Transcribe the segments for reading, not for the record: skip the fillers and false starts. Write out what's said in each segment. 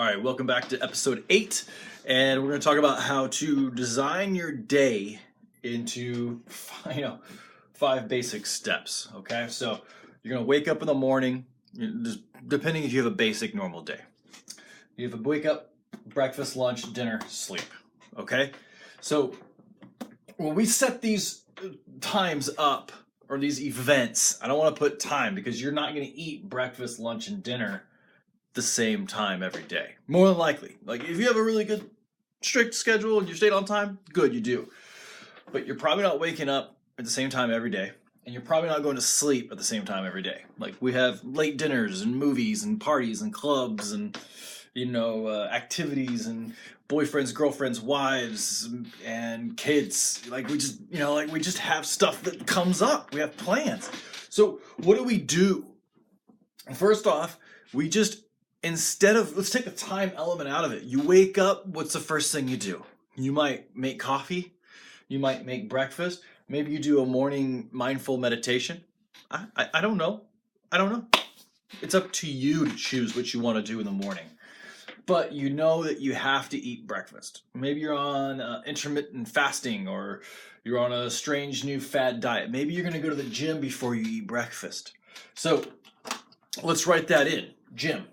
All right, welcome back to episode 8, and we're going to talk about how to design your day into, 5 basic steps. Okay, so you're going to wake up in the morning, just depending if you have a basic normal day. You have to wake up, breakfast, lunch, dinner, sleep. Okay, so when we set these times up or these events, I don't want to put time because you're not going to eat breakfast, lunch, and dinner the same time every day. More than likely. Like if you have a really good strict schedule and you stayed on time, good, you do. But you're probably not waking up at the same time every day. And you're probably not going to sleep at the same time every day. Like we have late dinners and movies and parties and clubs and activities and boyfriends, girlfriends, wives, and kids. Like we just have stuff that comes up. We have plans. So what do? First off, let's take the time element out of it. You wake up, what's the first thing you do? You might make coffee. You might make breakfast. Maybe you do a morning mindful meditation. I don't know. It's up to you to choose what you want to do in the morning. But you know that you have to eat breakfast. Maybe you're on intermittent fasting or you're on a strange new fad diet. Maybe you're going to go to the gym before you eat breakfast. So let's write that in. Gym.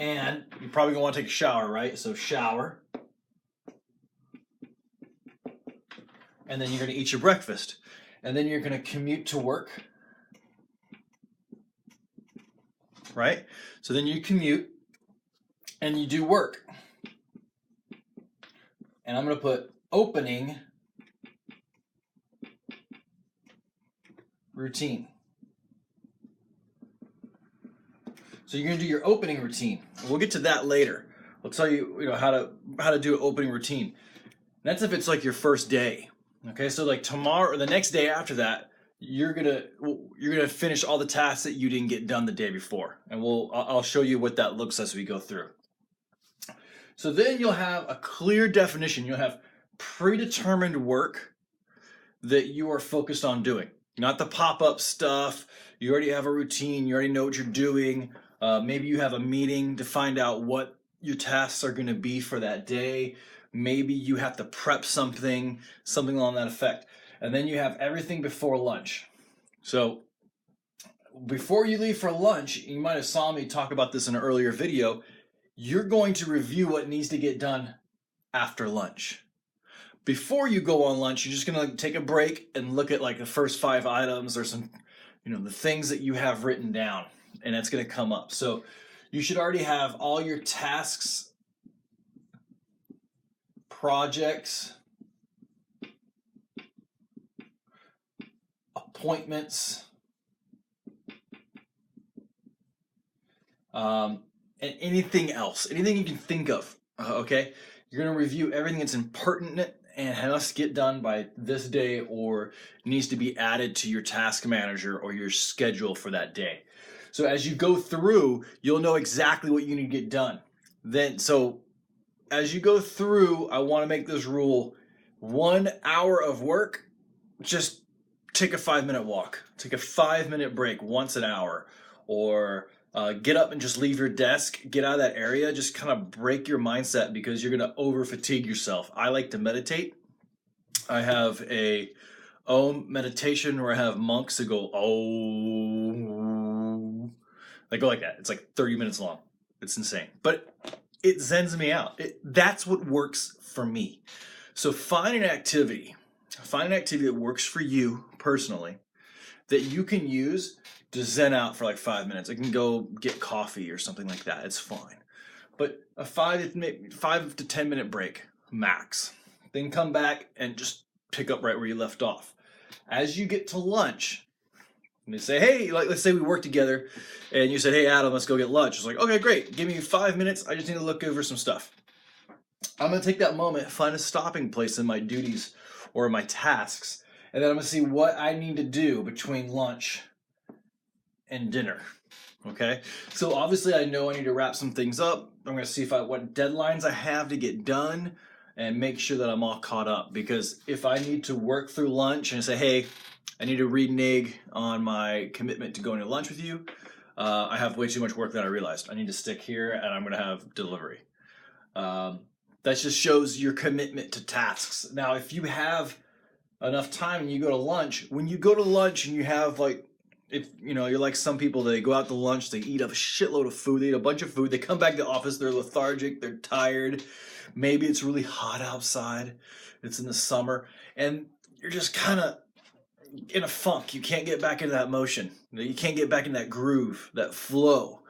And you're probably going to want to take a shower, right? So shower. And then you're going to eat your breakfast. And then you're going to commute to work. Right? So then you commute and you do work. And I'm going to put opening routine. So you're going to do your opening routine. We'll get to that later. I'll tell you, how to do an opening routine. And that's if it's like your first day. Okay, so like tomorrow or the next day after that, you're gonna finish all the tasks that you didn't get done the day before, and I'll show you what that looks as we go through. So then you'll have a clear definition. You'll have predetermined work that you are focused on doing, not the pop-up stuff. You already have a routine. You already know what you're doing. Maybe you have a meeting to find out what your tasks are going to be for that day. Maybe you have to prep something along that effect. And then you have everything before lunch. So before you leave for lunch, you might have saw me talk about this in an earlier video, you're going to review what needs to get done after lunch. Before you go on lunch, you're just going to take a break and look at like the first 5 items or some, the things that you have written down. And that's going to come up. So you should already have all your tasks, projects, appointments, and anything else, anything you can think of. Okay, you're going to review everything that's important and has to get done by this day or needs to be added to your task manager or your schedule for that day. So as you go through, you'll know exactly what you need to get done. So as you go through, I want to make this rule: 1 hour of work, just take a 5-minute walk. Take a 5-minute break once an hour. Or get up and just leave your desk. Get out of that area. Just kind of break your mindset because you're going to over fatigue yourself. I like to meditate. I have a Om meditation where I have monks that go, oh. They go like that. It's like 30 minutes long. It's insane. But it zens me out. That's what works for me. So find an activity that works for you personally that you can use to zen out for like 5 minutes. I can go get coffee or something like that. It's fine. But a 5 to 10 minute break max. Then come back and just pick up right where you left off. As you get to lunch, and they say, hey, let's say we work together and you said, hey, Adam, let's go get lunch. It's like, okay, great. Give me 5 minutes. I just need to look over some stuff. I'm going to take that moment, find a stopping place in my duties or my tasks, and then I'm going to see what I need to do between lunch and dinner. Okay? So obviously I know I need to wrap some things up. I'm going to see what deadlines I have to get done and make sure that I'm all caught up. Because if I need to work through lunch and say, hey, I need to renege on my commitment to going to lunch with you, I have way too much work that I realized. I need to stick here and I'm going to have delivery. That just shows your commitment to tasks. Now, if you have enough time and you go to lunch, when you go to lunch and you have like, if you know, you're like some people, they go out to lunch, they eat a shitload of food, they eat a bunch of food, they come back to the office, they're lethargic, they're tired. Maybe it's really hot outside, it's in the summer, and you're just kind of in a funk. You can't get back into that motion. You can't get back in that groove, that flow.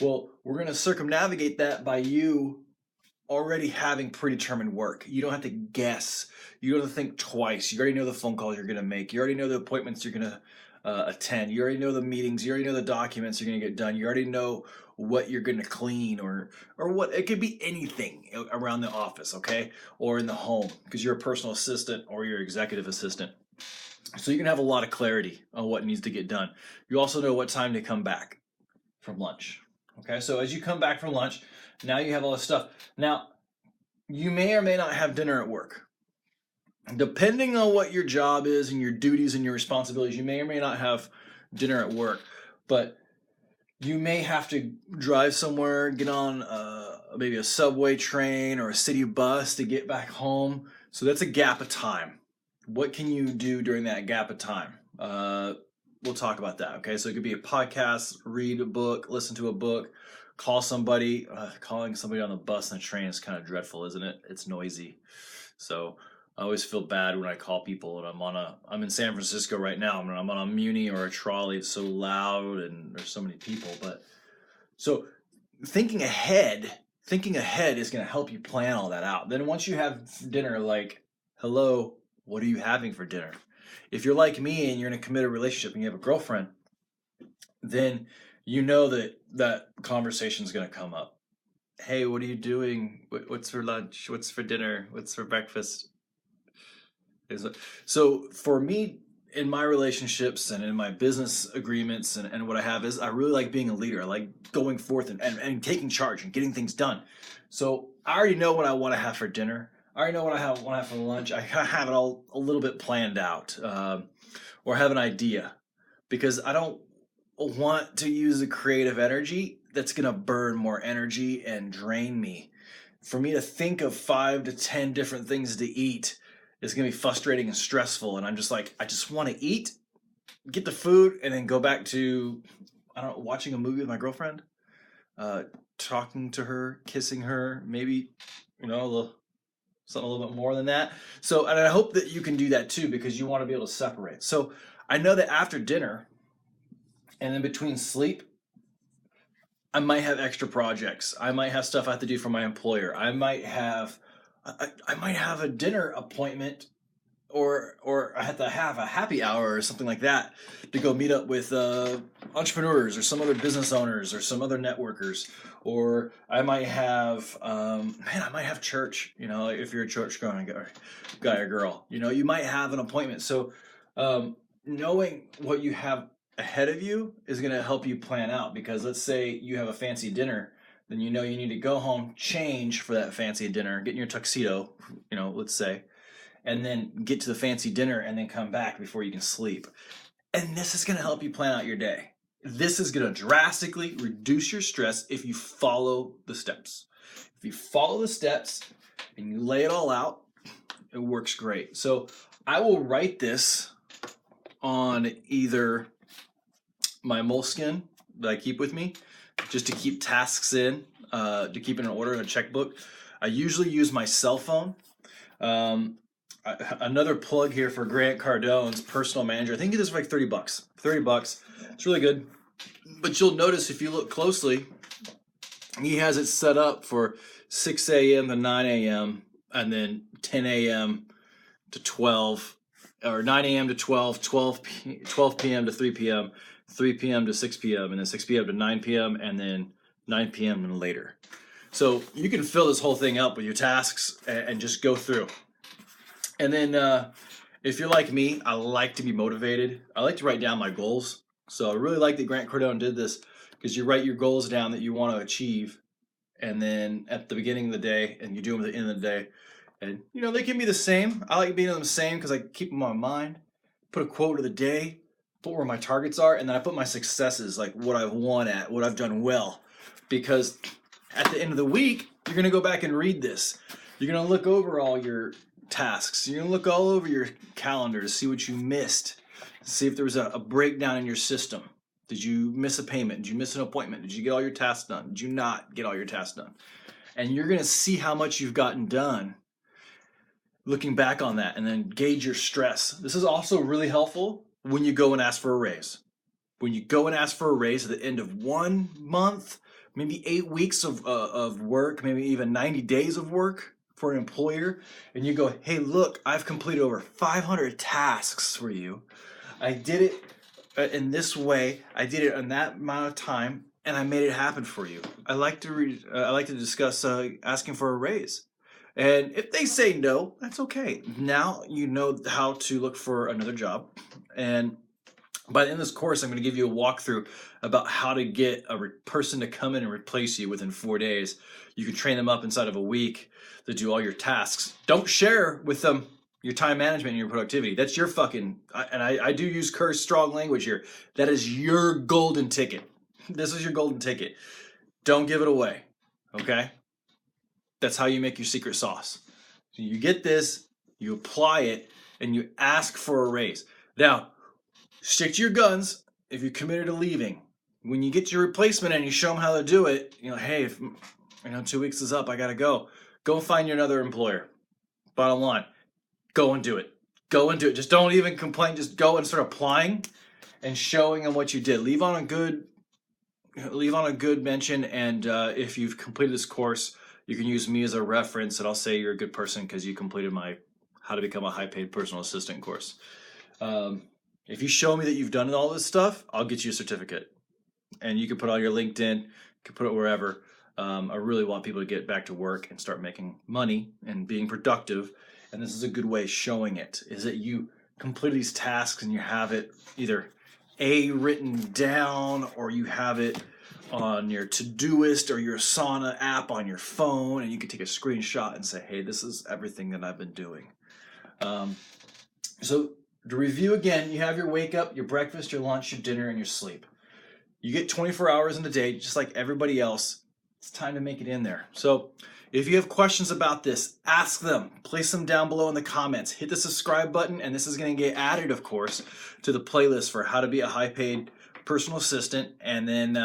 Well, we're going to circumnavigate that by you already having predetermined work. You don't have to guess. You don't have to think twice. You already know the phone calls you're going to make. You already know the appointments you're going to attend. You already know the meetings. You already know the documents you're going to get done. You already know what you're going to clean or what. It could be anything around the office, okay? Or in the home, because you're a personal assistant or you're executive assistant. So you can have a lot of clarity on what needs to get done. You also know what time to come back from lunch. Okay, so as you come back from lunch, now you have all this stuff. Now, you may or may not have dinner at work. Depending on what your job is and your duties and your responsibilities, you may or may not have dinner at work. But you may have to drive somewhere, get on maybe a subway train or a city bus to get back home. So that's a gap of time. What can you do during that gap of time? We'll talk about that, okay? So it could be a podcast, read a book, listen to a book, call somebody. Calling somebody on the bus and the train is kind of dreadful, isn't it? It's noisy. So I always feel bad when I call people and I'm in San Francisco right now. I'm on a Muni or a trolley. It's so loud and there's so many people. But so thinking ahead is going to help you plan all that out. Then once you have dinner, like, hello, what are you having for dinner? If you're like me and you're in a committed relationship and you have a girlfriend, then you know that conversation is going to come up. Hey, what are you doing? What's for lunch? What's for dinner? What's for breakfast? So for me, in my relationships and in my business agreements and what I have is I really like being a leader. I like going forth and taking charge and getting things done. So I already know what I want to have for dinner. I already know what I want to have for lunch. I have it all a little bit planned out or have an idea because I don't want to use the creative energy that's going to burn more energy and drain me. For me to think of 5 to 10 different things to eat is going to be frustrating and stressful. And I'm just like, I just want to eat, get the food, and then go back to, I don't know, watching a movie with my girlfriend, talking to her, kissing her, maybe, something a little bit more than that. So, and I hope that you can do that too, because you want to be able to separate. So I know that after dinner and in between sleep, I might have extra projects. I might have stuff I have to do for my employer. I might have a dinner appointment or I have to have a happy hour or something like that to go meet up with entrepreneurs or some other business owners or some other networkers. Or I might have, I might have church, if you're a church going guy or girl, you might have an appointment. So knowing what you have ahead of you is going to help you plan out, because let's say you have a fancy dinner, then you need to go home, change for that fancy dinner, get in your tuxedo, let's say, and then get to the fancy dinner and then come back before you can sleep. And this is going to help you plan out your day. This is going to drastically reduce your stress if you follow the steps. If you follow the steps and you lay it all out, it works great. So I will write this on either my Moleskine that I keep with me, just to keep tasks in, to keep it in order in a checkbook. I usually use my cell phone. Another plug here for Grant Cardone's Personal Manager. I think it is for like $30. $30. It's really good. But you'll notice if you look closely, he has it set up for 6 a.m. to 9 a.m. and then 10 a.m. to 12, or 9 a.m. to 12, 12 p.m. to 3 p.m., 3 p.m. to 6 p.m., and then 6 p.m. to 9 p.m., and then 9 p.m. and later. So you can fill this whole thing up with your tasks and just go through. And then if you're like me, I like to be motivated. I like to write down my goals. So I really like that Grant Cardone did this, because you write your goals down that you want to achieve, and then at the beginning of the day, and you do them at the end of the day. And, they can be the same. I like being the same because I keep them on my mind. Put a quote of the day. put where my targets are, and then I put my successes, like what I've won at, what I've done well. Because at the end of the week, you're going to go back and read this. You're going to look over all your tasks. You're going to look all over your calendar to see what you missed. See if there was a breakdown in your system. Did you miss a payment? Did you miss an appointment? Did you get all your tasks done? Did you not get all your tasks done? And you're going to see how much you've gotten done looking back on that, and then gauge your stress. This is also really helpful when you go and ask for a raise. When you go and ask for a raise at the end of 1 month, maybe 8 weeks of work, maybe even 90 days of work for an employer, and you go, hey, look, I've completed over 500 tasks for you. I did it in this way. I did it in that amount of time, and I made it happen for you. I like to discuss asking for a raise. And if they say no, that's okay. Now you know how to look for another job. And by the end of this course, I'm going to give you a walkthrough about how to get a person to come in and replace you within 4 days. You can train them up inside of a week to do all your tasks. Don't share with them your time management and your productivity. That's your fucking, and I do use strong language here. That is your golden ticket. This is your golden ticket. Don't give it away, okay? That's how you make your secret sauce. So you get this, you apply it, and you ask for a raise. Now, stick to your guns if you're committed to leaving. When you get your replacement and you show them how to do it, hey, if 2 weeks is up, I gotta go. Go find you another employer. Bottom line, go and do it. Go and do it. Just don't even complain. Just go and start applying and showing them what you did. Leave on a good mention, and if you've completed this course, you can use me as a reference, and I'll say you're a good person because you completed my How to Become a High-Paid Personal Assistant course. If you show me that you've done all this stuff, I'll get you a certificate. And you can put it on your LinkedIn, you can put it wherever. I really want people to get back to work and start making money and being productive. And this is a good way of showing it, is that you complete these tasks and you have it either written down, or you have it on your Todoist or your Asana app on your phone, and you can take a screenshot and say, hey, this is everything that I've been doing. So to review again, you have your wake up, your breakfast, your lunch, your dinner, and your sleep. You get 24 hours in the day, just like everybody else. It's time to make it in there. So if you have questions about this, ask them. Place them down below in the comments. Hit the subscribe button, and this is going to get added, of course, to the playlist for how to be a high-paid personal assistant. And then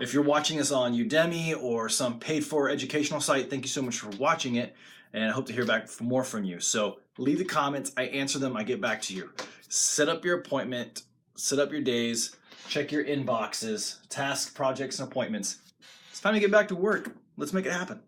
if you're watching this on Udemy or some paid-for educational site, thank you so much for watching it, and I hope to hear back more from you. So leave the comments. I answer them. I get back to you. Set up your appointment. Set up your days. Check your inboxes, tasks, projects, and appointments. It's time to get back to work. Let's make it happen.